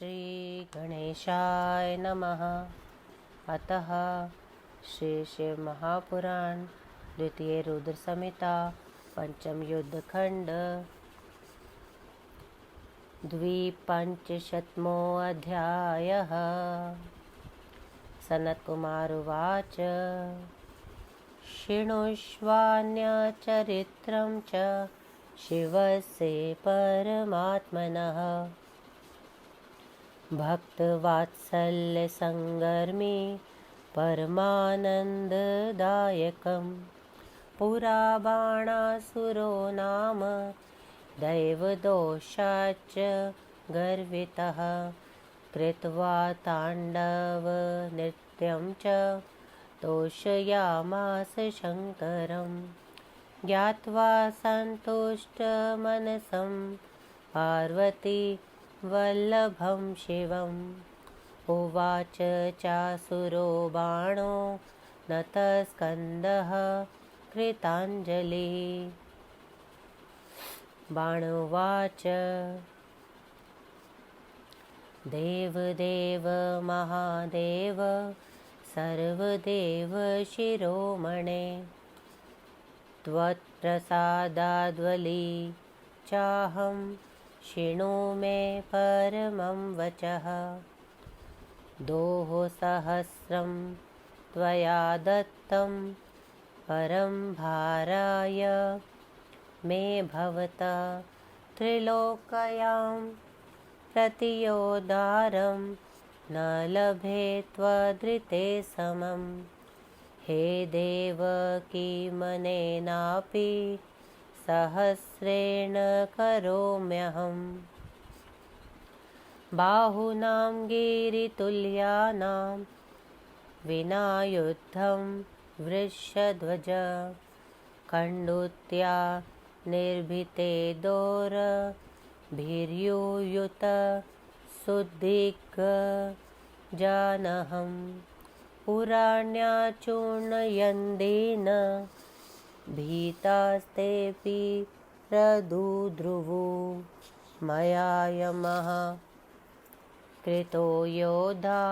श्री गणेशाय नमः। अतः श्री शिव महापुराण द्वितीय रुद्र संहिता पंचम युद्धखंड द्विपंचशतमो अध्यायः। सनत्कुमार उवाच शृणुष्वान्यचरित्रं च शिवस्य परमात्मनः भक्तवात्सल्यसंगर्मी परमानन्ददायकं पुरा बाणासुरो नाम दैवदोषाच्च गर्वितः कृत्वा ताण्डवनृत्यं च तोषयामास शङ्करं ज्ञात्वा सन्तुष्टमनसं पार्वती वल्लभं शिवम् उवाच चासुरो बाणो नतस्कन्दः कृताञ्जलिः। बाणोवाच देवदेव महादेव सर्वदेव शिरोमणे त्वत्प्रसादाद्वली चाहं शृणु मे परमं वचः। दोहसहस्रं त्वया दत्तं परं भाराय मे भवता त्रिलोकयां प्रतियोदारं न लभे त्वदृते समं। हे देवकी मनेनापि सहस्रेण करोम्यहम् बाहूनां गिरितुल्यानां विना युद्धं वृषध्वज खण्डुत्या निर्भीते दोरभिर्यूयुत सुदिग्गजानहं पुराण्याचूर्णयन्देन भीतास्तेऽपि प्रदुद्रुवु मया यमः कृतो योधा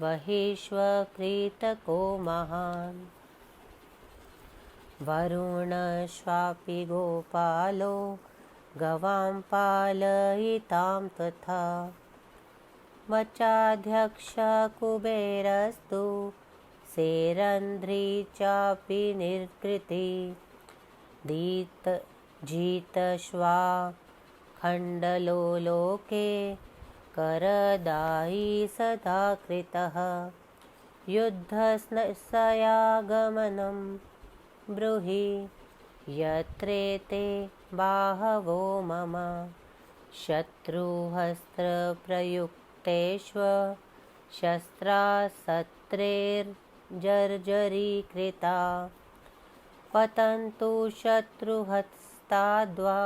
बहिष्वकृतको महान्। वरुणश्वापि गोपालो गवां पालयितां तथा वचाध्यक्ष कुबेरस्तु सेरन्ध्री चापि निर्कृति जितश्वा खण्डलो लोके करदायी सदा कृतः युद्धस्यागमनं ब्रूहि यत्रेते बाहवो मम शत्रुहस्त्रप्रयुक्तेष्व शस्त्रास्त्रैर्जर्जरीकृता पतन्तु शत्रुहस्ताद्वा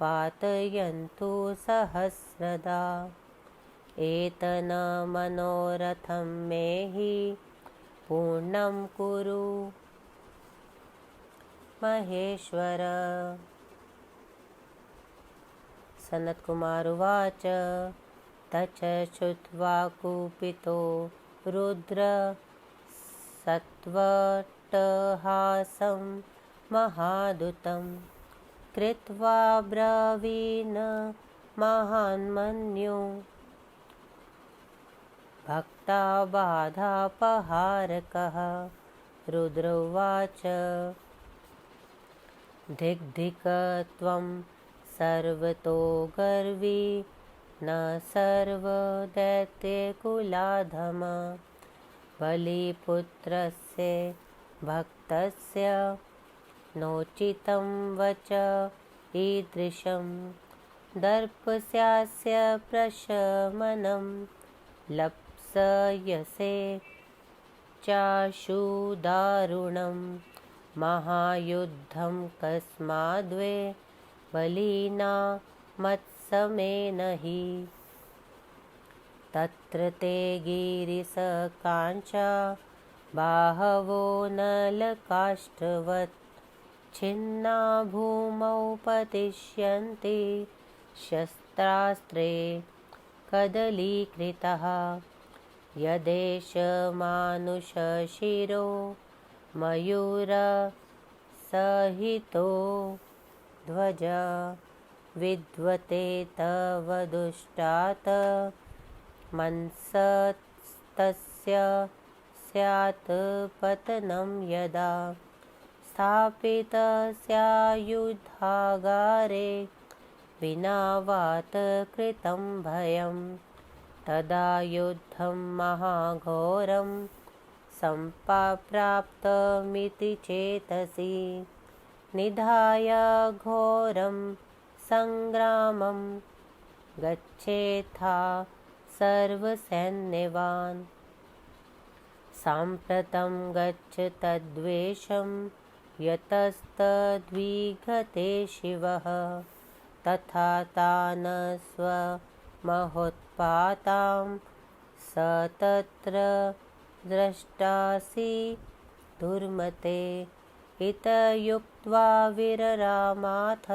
पातयन्तु सहस्रदा। एतन मनोरथं मे हि पूर्णं कुरु महेश्वर। सनत्कुमार उवाच तच्च श्रुत्वा कुपितो रुद्र सत्वट्टहासं महादुतं कृत्वा ब्रवीण महान्मन्यो भक्ता बाधापहारकः। रुद्र उवाच धिक् धिक् त्वं सर्वतो गर्वी न सर्वदैत्यकुलाधम बलिपुत्रस्य भक्तस्य नोचितं वच ईदृशं दर्पस्यास्य प्रशमनं लप्स्यसे चाशु दारुणं महायुद्धं कस्माद्वे बलिना मत्समेन हि तत्र ते गिरिशकाञ्चा बाहवो नलकाष्ठवत् छिन्ना भूमौ पतिष्यन्ति शस्त्रास्त्रे कदलीकृतः यदेष मानुषशिरो मयूरसहितो ध्वज विद्वते तव दुष्टात् मंसस्तस्य स्यात् पतनं यदा स्थापितस्यायुधागारे विना वात कृतं भयं तदा युद्धं महाघोरं सम्प्राप्तमिति चेतसि निधाय घोरं संग्रामं गच्छेथा सर्वसैन्यवान् साम्प्रतं गच्छ तद्वेषं यतस्तद्विघते शिवः तथा तान् स्वमहोत्पातां स तत्र द्रष्टासि दुर्मते इतयुक्त्वा विररामाथ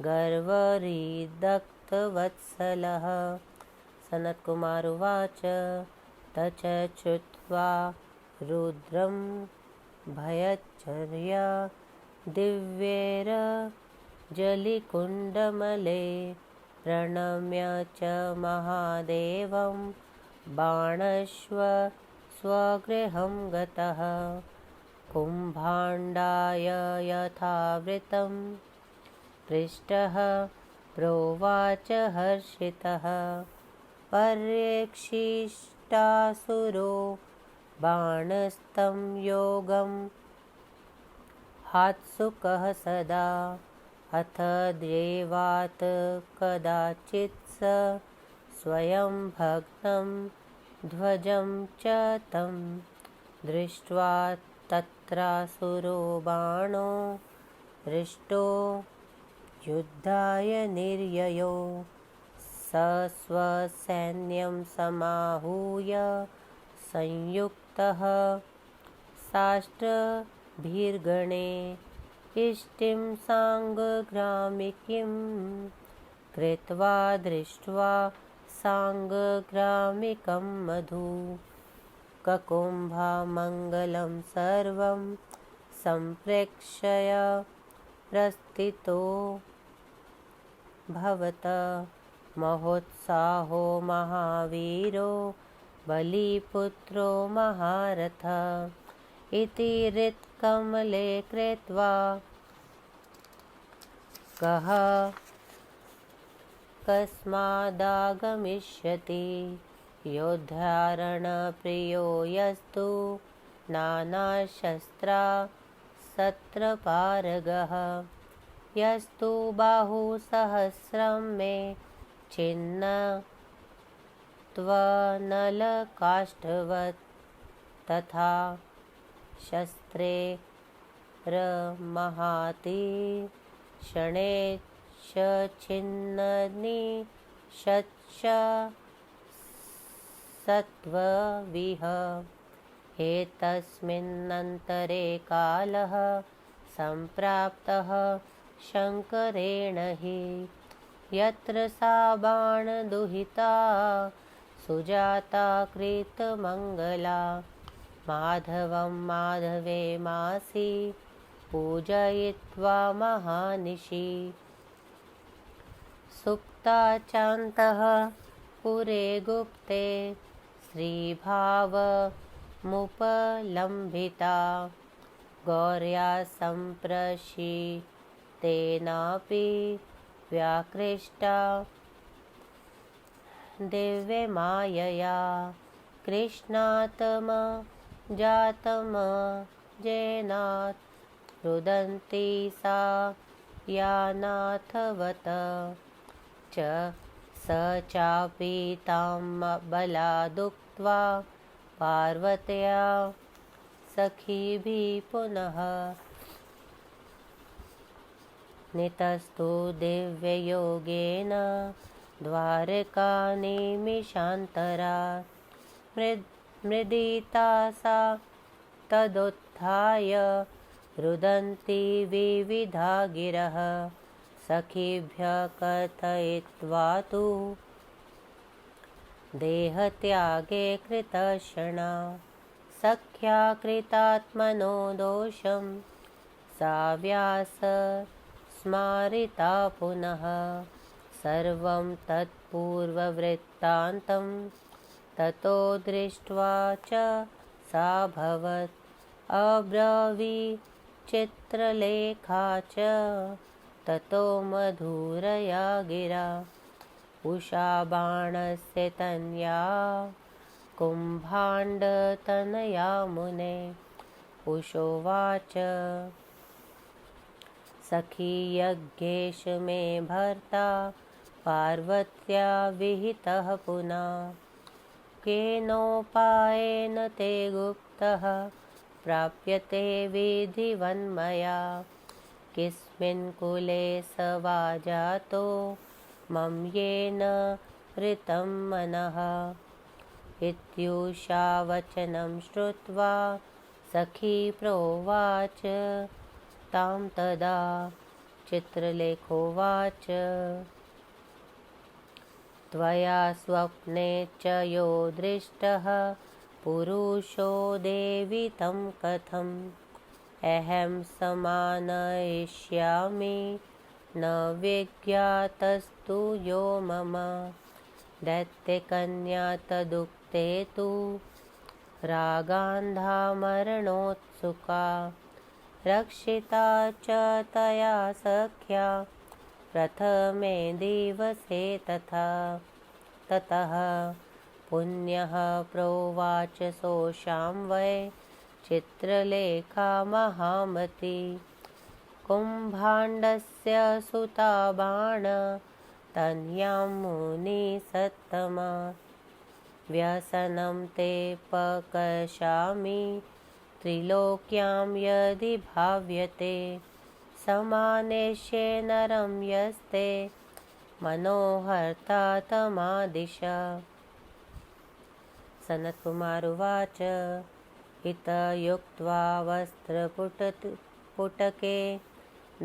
गर्वरिदग्धवत्सलः सनत्कुमार उवाच तच श्रुत्वा रुद्रं भयचर्या दिव्यैर्जलिकुण्डमले प्रणम्य च महादेवं बाणश्व स्वगृहं गतः कुम्भाण्डाय यथावृतं पृष्टः प्रोवाच हर्षितः पर्यक्षिष्टासुरो बाणस्तं योगं हात्सुकः सदा अथ देवात् कदाचित् स स्वयं भग्नं ध्वजं च तं दृष्ट्वा तत्रासुरो बाणो हृष्टो युद्धाय निर्ययो स स्वसैन्यं समाहूय संयुक्तः साष्टभिर्गणे इष्टिं साङ्गग्रामिकीं कृत्वा दृष्ट्वा साङ्गग्रामिकं मधु ककुम्भामङ्गलं सर्वं सम्प्रेक्ष्य प्रस्थितो भवत महोत्साहो महावीरो बलिपुत्रो महारथ इति हृत्कमले कृत्वा कः कस्मादागमिष्यति योद्धारणप्रियो यस्तु नानाशस्त्रास्त्रपारगः यस्तु बाहुसहस्रं मे छिन्नत्वनलकाष्ठवत् तथा शस्त्रे रमहाति क्षणे छिन्ननिशत्सत्त्वविह एतस्मिन्नन्तरे कालः सम्प्राप्तः शङ्करेण हि यत्र सा बाणदुहिता सुजाता कृतमङ्गला माधवं माधवे मासि पूजयित्वा महानिशि सुप्ता चान्तः पुरे गुप्ते श्रीभावमुपलम्भिता गौर्या सम्प्रशितेनापि व्याकृष्टा दिव्यमायया कृष्णात्मजातमजेनात् रुदन्ती सा यानाथवत् च स चापि तां बलादुक्त्वा पार्वत्या सखीभिः पुनः नितस्तु दिव्ययोगेन द्वारकानिमिषान्तरात् मृदिता सा तदुत्थाय रुदन्ती विविधा गिरः सखीभ्यः कथयित्वा तु देहत्यागे कृतशणा सख्या कृतात्मनो दोषं सा व्यास स्मारिता पुनः सर्वं तत्पूर्ववृत्तान्तं ततो दृष्ट्वा च साभवत् अब्रवीचित्रलेखा च ततो मधुरया गिरा उषा बाणस्य तनया कुम्भाण्डतनया मुने उषोवाच सखी यज्ञेश मे भर्ता पार्वत्या विहितः पुना केनोपायेन ते गुप्तः प्राप्यते विधिवन्मया किस्मिन् कुले स वा जातो मम येन हृतं मनः इत्युषा वचनं श्रुत्वा सखी प्रोवाच तां तदा चित्रलेखोवाच त्वया स्वप्ने च यो दृष्टः पुरुषो देवि तं कथम् अहं समानयिष्यामि न विज्ञातस्तु यो मम दैत्यकन्या तदुक्ते तु रागान्धा मरणोत्सुका रक्षिता च तया सख्या प्रथमे दिवसे ततः पुण्यः प्रोवाच सोषां वै चित्रलेखा महामती कुम्भाण्डस्य सुता बाण तनयां मुनिसत्तमा व्यसनं ते पकर्षामि त्रिलोक्यां यदि भाव्यते समानेष्ये नरं यस्ते मनोहर्ता तमादिश सनत्कुमारुवाच हितयुक्त्वा वस्त्रपुटके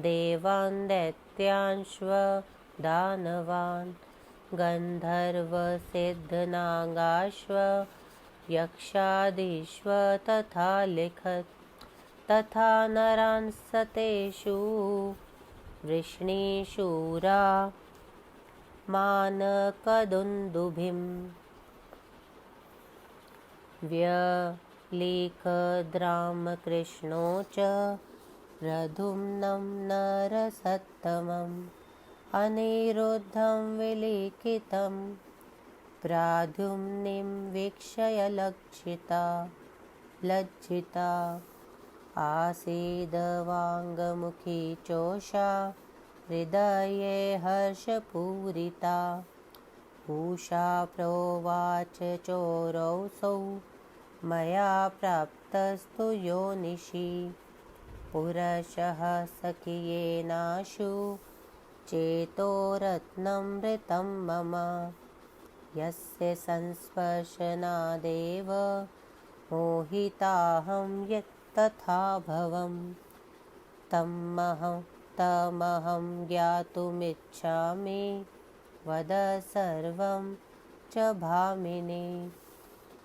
देवान् दैत्यांश्व दानवान् गन्धर्वसिद्धनागाश्व यक्षादिष्व तथा लिखत् तथा नरान् सतेषु वृष्णिशूरा मानकदुन्दुभिं व्यलीकद्रामकृष्णो च प्रद्युम्नं नरसत्तमम् अनिरुद्धं विलिखितं प्राद्युम्निं वीक्षय लज्जिता आसीदवाङ्गमुखी चोषा हृदये हर्षपूरिता उषा प्रोवाच चोरौसौ मया प्राप्तस्तु योनिषि पुरशः सखियेनाशु चेतोरत्नमृतं मम यस्य संस्पर्शनादेव मोहिताहं यत्तथा भवम् तमहं ज्ञातुमिच्छामि वद सर्वं च भामिनि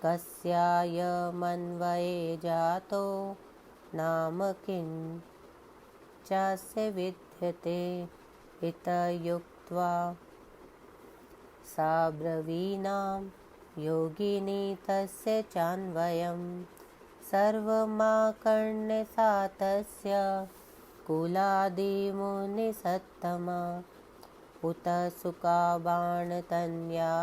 कस्यायमन्वये जातो नाम किं चास्य विद्यते इत्युक्त्वा सा ब्रवीणां योगिनी तस्य चान्वयं सर्वमाकर्ण्य सा तस्य कुलादिमुनिसत्तमा उत सुकाबाणतन्या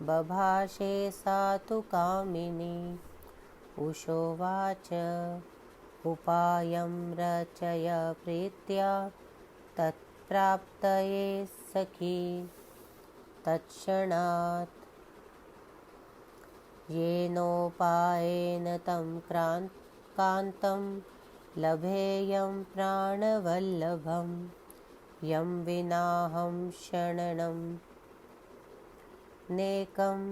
बभाषे सा तु कामिनी उषोवाच उपायं रचय प्रीत्या तत्प्राप्तये सखी तत्क्षणात् येनोपायेन तं कान्तं लभेयं प्राणवल्लभं यं विनाहं शरणं नेकं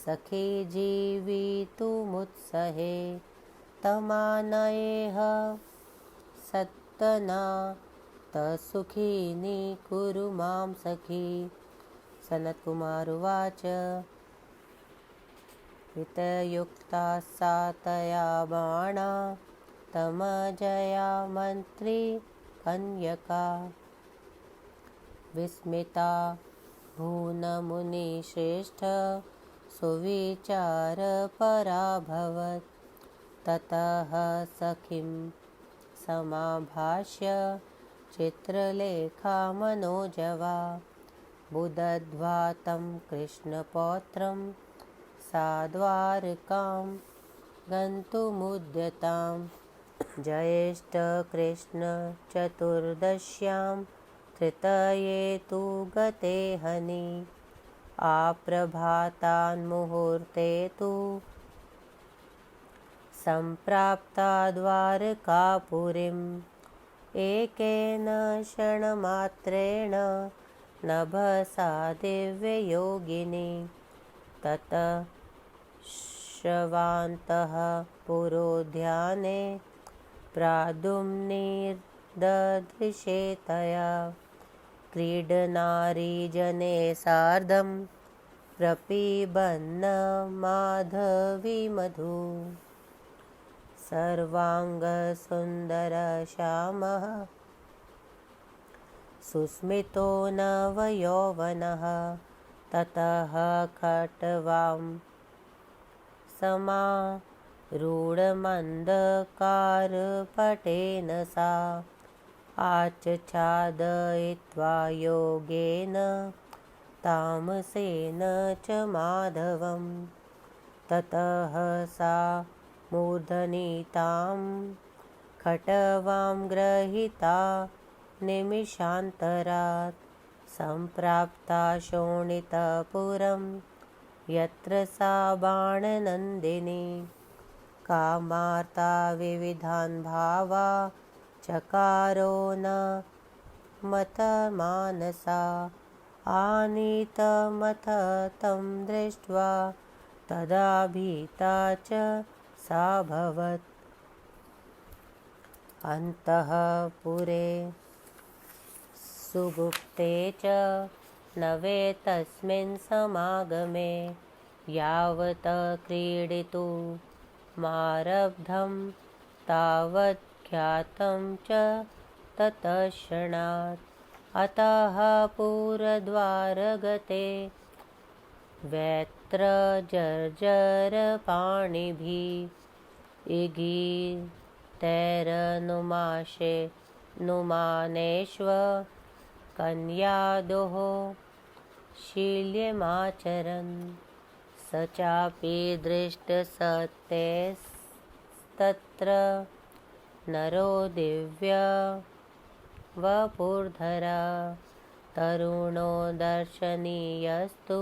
सखी जीवितुमुत्सहे तमानयेह सत्तना तसुखिनी कुरु मां सखी सनत्कुमारुवाच हितयुक्ता सा तया बाणा तमजया मन्त्री कन्यका विस्मिता भूनमुनिश्रेष्ठ सुविचारपराभवत् ततः सखीं समाभाष्य चित्रलेखा मनोजवा बुदध्वा तं कृष्णपौत्रं सा द्वारकां गन्तुमुद्यतां ज्येष्ठकृष्णचतुर्दश्यां तृतीये तु गते हनि आप्रभातान्मुहूर्ते तु सम्प्राप्ता द्वारकापुरीम् एकेन क्षणमात्रेण नभसा दिव्ययोगिनी ततः श्रवान्तः पुरोध्याने प्राद्युम्निर्ददृशे तया क्रीडनारीजने सार्धं प्रपिबन्नमाधवीमधु सर्वाङ्गसुन्दरश्यामः सुस्मितो नवयौवनः ततः खट्वां समारूढमन्धकारपटेन सा आच्छादयित्वा योगेन तामसेन च माधवं ततः सा मूर्धनितां खट्वां गृहीता निमिषान्तरात् सम्प्राप्ता शोणितपुरं यत्र सा बाणनन्दिनी कामार्ता विविधान् भावा चकारो न मतमानसा आनीतमथ तं दृष्ट्वा तदा भीता च साभवत् अन्तःपुरे सुगुप्ते च नवे तस्मिन् समागमे यावत् क्रीडितुमारब्धं तावत् ख्यातं च तत्क्षणात् अतः पुरद्वारगते वैत्र जर्जरपाणिभिः नुमानेष्व कन्यादोः शील्यमाचरन् स चापि दृष्टसत्यस्तत्र नरो दिव्यवपुर्धरा तरुणो दर्शनीयस्तु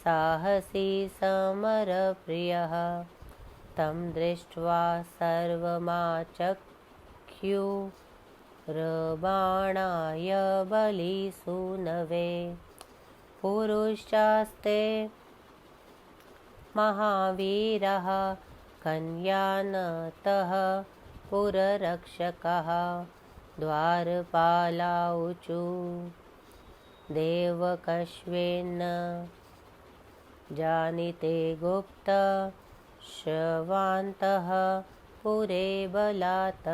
साहसी समरप्रियः तं दृष्ट्वा सर्वमाचख्युर्बाणाय बलिसूनवे पुरुषास्ते महावीरः कन्यानतः पुररक्षकः द्वारपालाऊचु देवकश्वेन जानीते गुप्त श्रवान्तः पुरे बलात्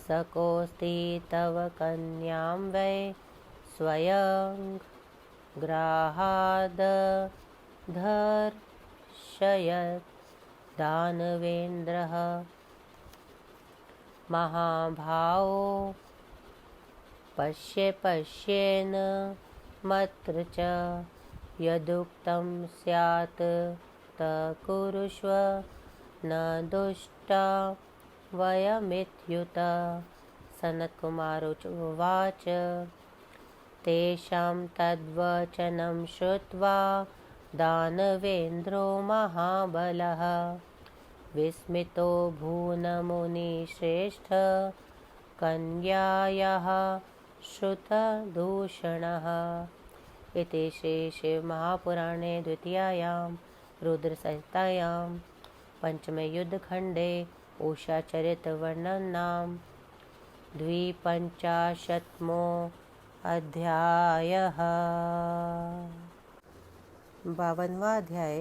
सकोऽस्ति तव कन्यां वै स्वयं ग्राहादधर्षयत् दानवेन्द्रः महाभावो पश्येन मत्र च यदुक्तं स्यात् तत्कुरुष्व न दुष्टा वयमित्युत सनत्कुमार उवाच तेषां तद्वचनं श्रुत्वा दानवेन्द्रो महाबलः विस्मितो भूनमुनिश्रेष्ठ कन्यायाः श्रुतदूषणः इति श्रीशिवमहापुराणे द्वितीयायां रुद्रसंहितायां पंचमे युद्धखण्डे उषाचरितवर्णनं 250मो अध्यायः। 52वां अध्याय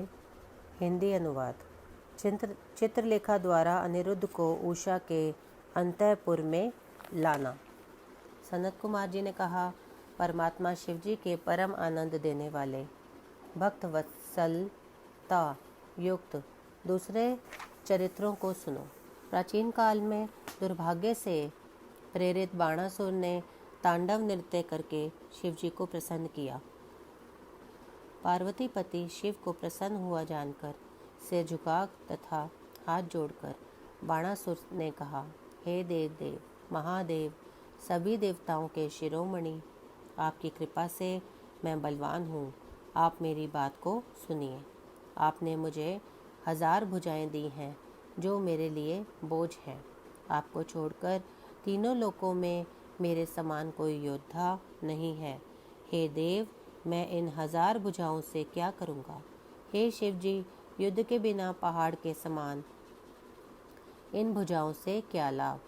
हिंदी अनुवाद। चित्रलेखा द्वारा अनिरुद्ध को उषा के अंतःपुर में लाना। सनत कुमार जी ने कहा, परमात्मा शिव जी के परम आनंद देने वाले भक्त वत्सलता युक्त दूसरे चरित्रों को सुनो। प्राचीन काल में दुर्भाग्य से प्रेरित बाणासुर ने तांडव नृत्य करके शिव जी को प्रसन्न किया। पार्वतीपति शिव को प्रसन्न हुआ जानकर सिर झुका तथा हाथ जोड़कर बाणासुर ने कहा, हे देव देव महादेव, सभी देवताओं के शिरोमणि, आपकी कृपा से मैं बलवान हूँ। आप मेरी बात को सुनिए। आपने मुझे 1000 भुजाएं दी हैं जो मेरे लिए बोझ हैं। आपको छोड़कर तीनों लोकों में मेरे समान कोई योद्धा नहीं है। हे देव, मैं इन 1000 भुजाओं से क्या करूँगा। हे शिव जी, युद्ध के बिना पहाड़ के समान इन भुजाओं से क्या लाभ।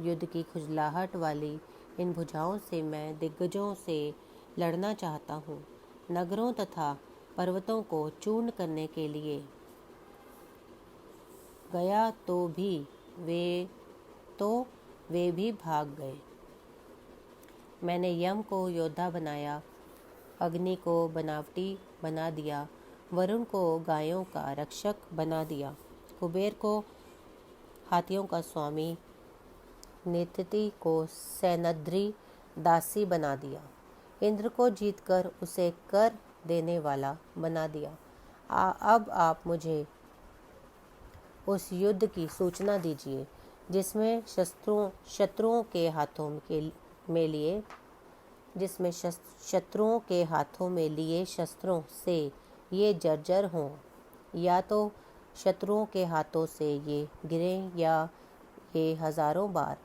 युद्ध की खुजलाहट वाली इन भुजाओं से मैं दिग्गजों से लड़ना चाहता हूँ। नगरों तथा पर्वतों को चूर्ण करने के लिए गया तो वे भी भाग गए। मैंने यम को योद्धा बनाया, अग्नि को बनावटी बना दिया, वरुण को गायों का रक्षक बना दिया, कुबेर को हाथियों का स्वामी, नितिति को सैनद्री दासी बना दिया, इंद्र को जीतकर उसे कर देने वाला बना दिया। अब आप मुझे उस युद्ध की सूचना दीजिए जिसमें शत्रुओं के हाथों में लिए शस्त्रों से ये जर्जर हों, या तो शत्रुओं के हाथों से ये गिरें या ये 1000 बार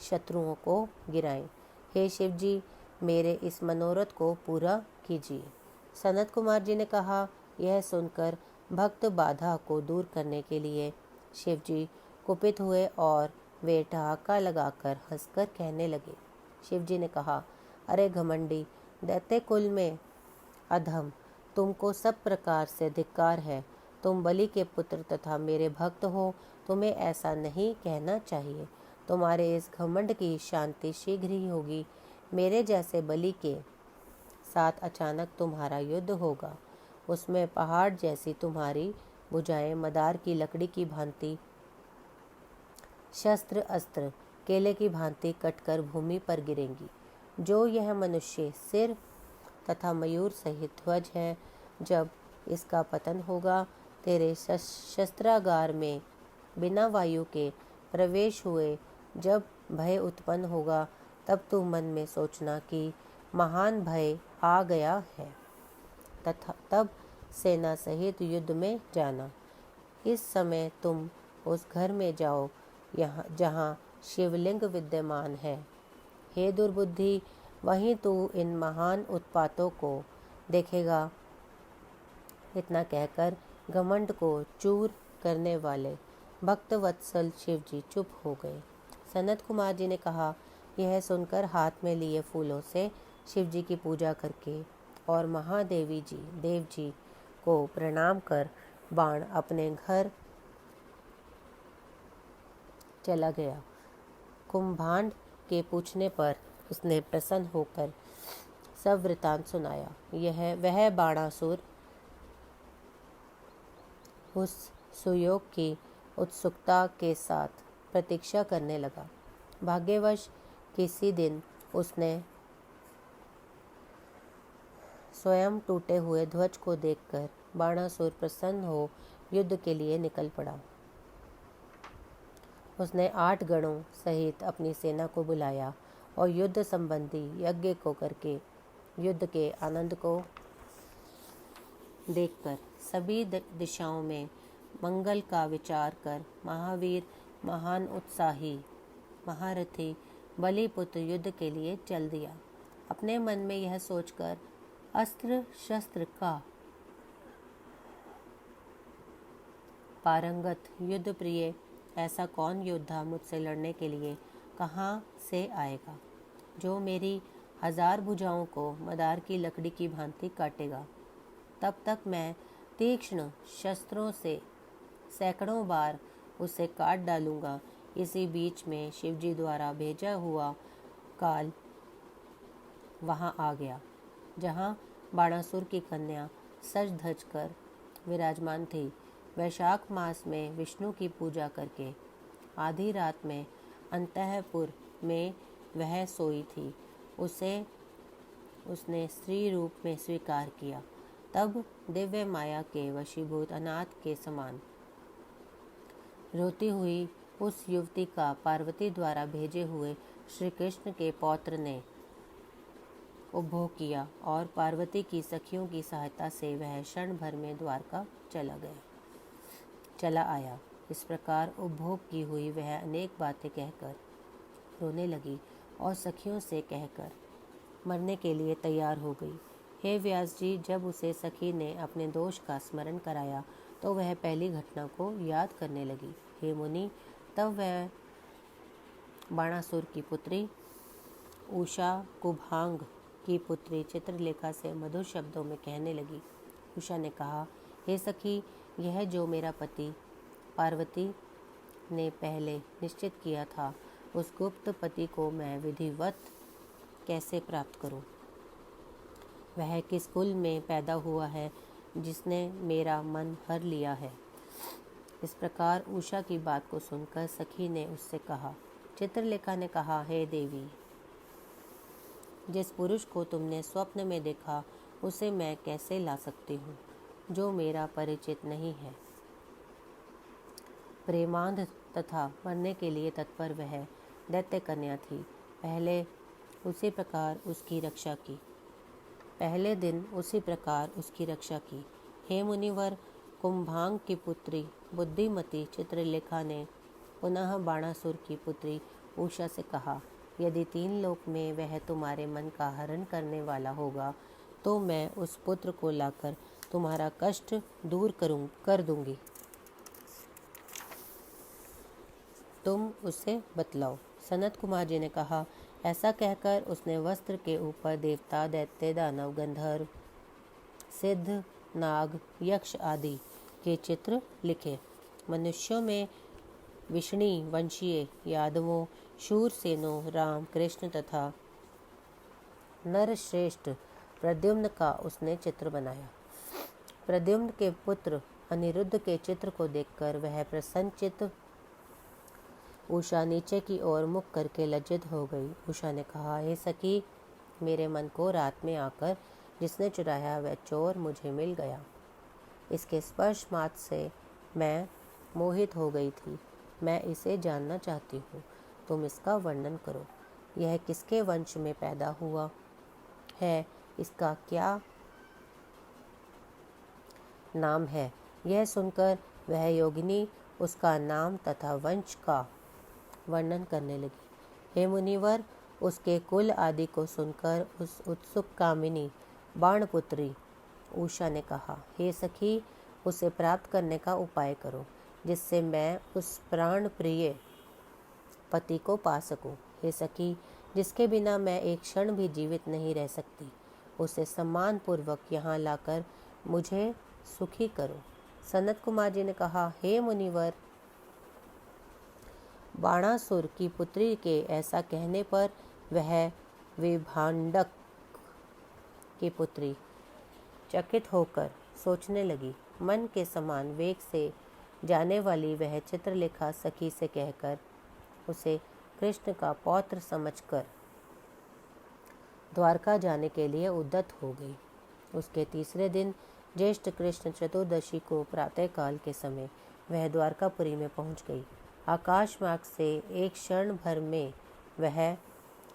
शत्रुओं को गिराएं। हे शिव जी, मेरे इस मनोरथ को पूरा कीजिए। सनत कुमार जी ने कहा, यह सुनकर भक्त बाधा को दूर करने के लिए शिव जी कुपित हुए और वे ठहाका लगाकर हंसकर कहने लगे। शिव जी ने कहा, अरे घमंडी, दैत्य कुल में अधम, तुमको सब प्रकार से धिक्कार है। तुम बलि के पुत्र तथा मेरे भक्त हो, तुम्हें ऐसा नहीं कहना चाहिए। तुम्हारे इस घमंड की शांति शीघ्र ही होगी। मेरे जैसे बलि के साथ अचानक तुम्हारा युद्ध होगा। उसमें पहाड़ जैसी तुम्हारी भुजाएं मदार की लकड़ी की भांति, शस्त्र अस्त्र केले की भांति कटकर भूमि पर गिरेंगी। जो यह मनुष्य सिर तथा मयूर सहित ध्वज है, जब इसका पतन होगा, तेरे शस्त्रागार में बिना वायु के प्रवेश हुए जब भय उत्पन्न होगा, तब तू मन में सोचना कि महान भय आ गया है, तथा तब सेना सहित युद्ध में जाना। इस समय तुम उस घर में जाओ जहाँ शिवलिंग विद्यमान है। हे दुर्बुद्धि, वहीं तू इन महान उत्पातों को देखेगा। इतना कहकर घमंड को चूर करने वाले भक्त वत्सल शिव जी चुप हो गए। सनत कुमार जी ने कहा, यह सुनकर हाथ में लिए फूलों से शिव जी की पूजा करके और महादेवी जी देव जी को प्रणाम कर बाण अपने घर चला गया। कुंभांड के पूछने पर उसने प्रसन्न होकर सब वृतांत सुनाया। वह बाणासुर उस सुयोग की उत्सुकता के साथ प्रतीक्षा करने लगा। भाग्यवश किसी दिन उसने स्वयं टूटे हुए ध्वज को देखकर बाणासुर प्रसन्न हो युद्ध के लिए निकल पड़ा। उसने 8 गणों सहित अपनी सेना को बुलाया और युद्ध संबंधी यज्ञ को करके युद्ध के आनंद को देखकर सभी दिशाओं में मंगल का विचार कर महावीर, महान उत्साही महारथी बलिपुत्र युद्ध के लिए चल दिया। अपने मन में यह सोचकर, अस्त्र शस्त्र का पारंगत युद्ध प्रिय ऐसा कौन योद्धा मुझसे लड़ने के लिए कहाँ से आएगा, जो मेरी 1000 भुजाओं को मदार की लकड़ी की भांति काटेगा। तब तक मैं तीक्ष्ण शस्त्रों से सैकड़ों बार उसे काट डालूंगा। इसी बीच में शिवजी द्वारा भेजा हुआ काल वहां आ गया, जहां बाणासुर की कन्या सज धज कर विराजमान थी। वैशाख मास में विष्णु की पूजा करके आधी रात में अंतःपुर में वह सोई थी। उसने स्त्री रूप में स्वीकार किया। तब दिव्य माया के वशीभूत अनाथ के समान रोती हुई उस युवती का पार्वती द्वारा भेजे हुए श्री कृष्ण के पौत्र ने उपभोग किया और पार्वती की सखियों की सहायता से वह क्षण भर में द्वारका चला आया। इस प्रकार उपभोग की हुई वह अनेक बातें कहकर रोने लगी और सखियों से कहकर मरने के लिए तैयार हो गई। हे व्यास जी, जब उसे सखी ने अपने दोष का स्मरण कराया तो वह पहली घटना को याद करने लगी। हे मुनि, तब वह बाणासुर की पुत्री उषा कुभांग की पुत्री चित्रलेखा से मधुर शब्दों में कहने लगी। उषा ने कहा, हे सखी, यह जो मेरा पति पार्वती ने पहले निश्चित किया था, उस गुप्त पति को मैं विधिवत कैसे प्राप्त करूं? वह किस कुल में पैदा हुआ है जिसने मेरा मन हर लिया है? इस प्रकार उषा की बात को सुनकर सखी ने उससे कहा। चित्रलेखा ने कहा, हे देवी, जिस पुरुष को तुमने स्वप्न में देखा उसे मैं कैसे ला सकती हूँ, जो मेरा परिचित नहीं है। प्रेमांध तथा मरने के लिए तत्पर वह दैत्य कन्या थी। पहले दिन उसी प्रकार उसकी रक्षा की। हे मुनिवर, कुंभांग की पुत्री बुद्धिमती चित्रलेखा ने पुनः बाणासुर की पुत्री उषा से कहा, यदि 3 लोक में वह तुम्हारे मन का हरण करने वाला होगा तो मैं उस पुत्र को लाकर तुम्हारा कष्ट दूर कर दूंगी। तुम उसे बतलाओ। सनत कुमार जी ने कहा। ऐसा कहकर उसने वस्त्र के ऊपर देवता, दैत्य, दानव, गंधर्व, सिद्ध, नाग, यक्ष आदि के चित्र लिखे। मनुष्यों में विष्णी वंशीय यादवों, शूरसेनों, राम, कृष्ण तथा नरश्रेष्ठ प्रद्युम्न का उसने चित्र बनाया। प्रद्युम्न के पुत्र अनिरुद्ध के चित्र को देखकर वह प्रसन्नचित्त उषा नीचे की ओर मुख करके लज्जित हो गई। उषा ने कहा, हे सखी, मेरे मन को रात में आकर जिसने चुराया वह चोर मुझे मिल गया। इसके स्पर्श मात्र से मैं मोहित हो गई थी। मैं इसे जानना चाहती हूँ, तुम इसका वर्णन करो। यह किसके वंश में पैदा हुआ है? इसका क्या नाम है? यह सुनकर वह योगिनी उसका नाम तथा वंश का वर्णन करने लगी। हे मुनिवर, उसके कुल आदि को सुनकर उस उत्सुक कामिनी बाणपुत्री उषा ने कहा, हे सखी, उसे प्राप्त करने का उपाय करो, जिससे मैं उस प्राण प्रिय पति को पा सकूं। हे सखी, जिसके बिना मैं एक क्षण भी जीवित नहीं रह सकती, उसे सम्मान पूर्वक यहाँ लाकर मुझे सुखी करो। सनत कुमार जी ने कहा, हे मुनिवर, बाणासुर की पुत्री के ऐसा कहने पर वह विभांडक की पुत्री चकित होकर सोचने लगी। मन के समान वेग से जाने वाली वह चित्रलेखा सखी से कहकर उसे कृष्ण का पौत्र समझकर द्वारका जाने के लिए उद्यत हो गई। उसके तीसरे दिन ज्येष्ठ कृष्ण चतुर्दशी को प्रातःकाल के समय वह द्वारकापुरी में पहुंच गई। आकाश मार्ग से एक क्षण भर में वह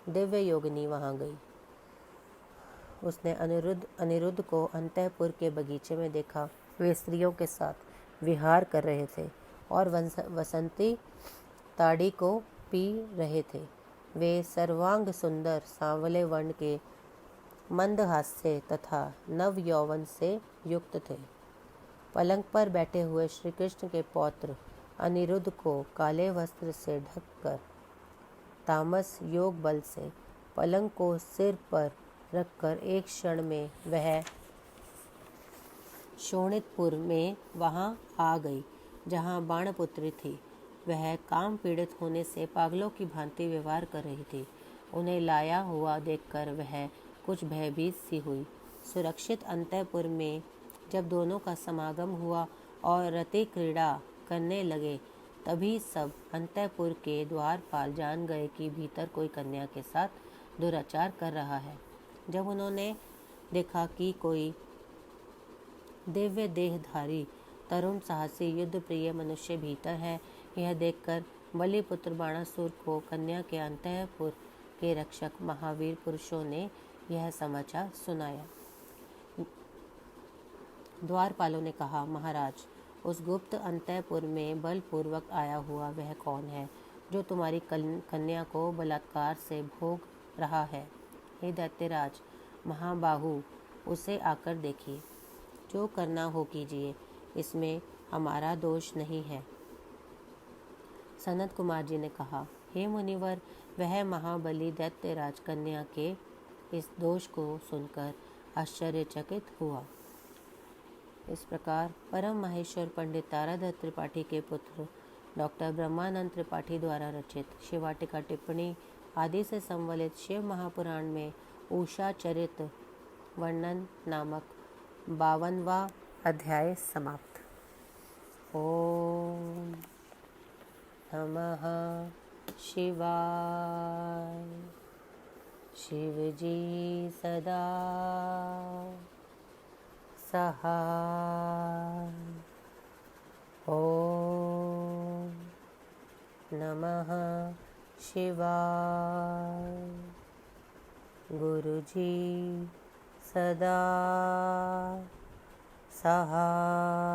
दिव्य योगिनी वहां गई। उसने अनिरुद्ध को अंतःपुर के बगीचे में देखा। वे स्त्रियों के साथ विहार कर रहे थे और वसंती ताड़ी को पी रहे थे। वे सर्वांग सुंदर सांवले वर्ण के, मंद हास्य तथा नव यौवन से युक्त थे। पलंग पर बैठे हुए श्री कृष्ण के पौत्र अनिरुद्ध को काले वस्त्र से ढककर तामस योग बल से पलंग को सिर पर रखकर एक क्षण में वह शोणितपुर में वहां आ गई जहां बाणपुत्री थी। वह काम पीड़ित होने से पागलों की भांति व्यवहार कर रही थी। उन्हें लाया हुआ देखकर वह कुछ भयभीत सी हुई। सुरक्षित अंतःपुर में जब दोनों का समागम हुआ और रति क्रीड़ा करने लगे, तभी सब अंतःपुर के द्वारपाल जान गए कि भीतर कोई कन्या के साथ दुराचार कर रहा है। जब उन्होंने देखा कि कोई दिव्य देहधारी तरुण साहसी युद्ध प्रिय मनुष्य भीतर है, यह देखकर बलिपुत्र बाणासुर को कन्या के अंतःपुर के रक्षक महावीर पुरुषों ने यह समाचार सुनाया। द्वारपालों ने कहा, महाराज, उस गुप्त अंतःपुर में बलपूर्वक आया हुआ वह कौन है जो तुम्हारी कन्या को बलात्कार से भोग रहा है? हे दैत्यराज महाबाहु, उसे आकर देखिए। जो करना हो कीजिए, इसमें हमारा दोष नहीं है। सनत कुमार जी ने कहा, हे मुनिवर, वह महाबली दैत्यराज कन्या के इस दोष को सुनकर आश्चर्यचकित हुआ। इस प्रकार परम महेश्वर पंडित ताराधर त्रिपाठी के पुत्र डॉक्टर ब्रह्मानंद त्रिपाठी द्वारा रचित शिवाटिका टिप्पणी आदि से संवलित शिव महापुराण में उषा चरित वर्णन नामक 52वां अध्याय समाप्त। ओम नमः शिवाय। शिवजी सदा सहाय। ओम नमः शिवाय। गुरुजी सदा सहाय। ओम नमः शिवाय। गुरुजी सदा सहाय।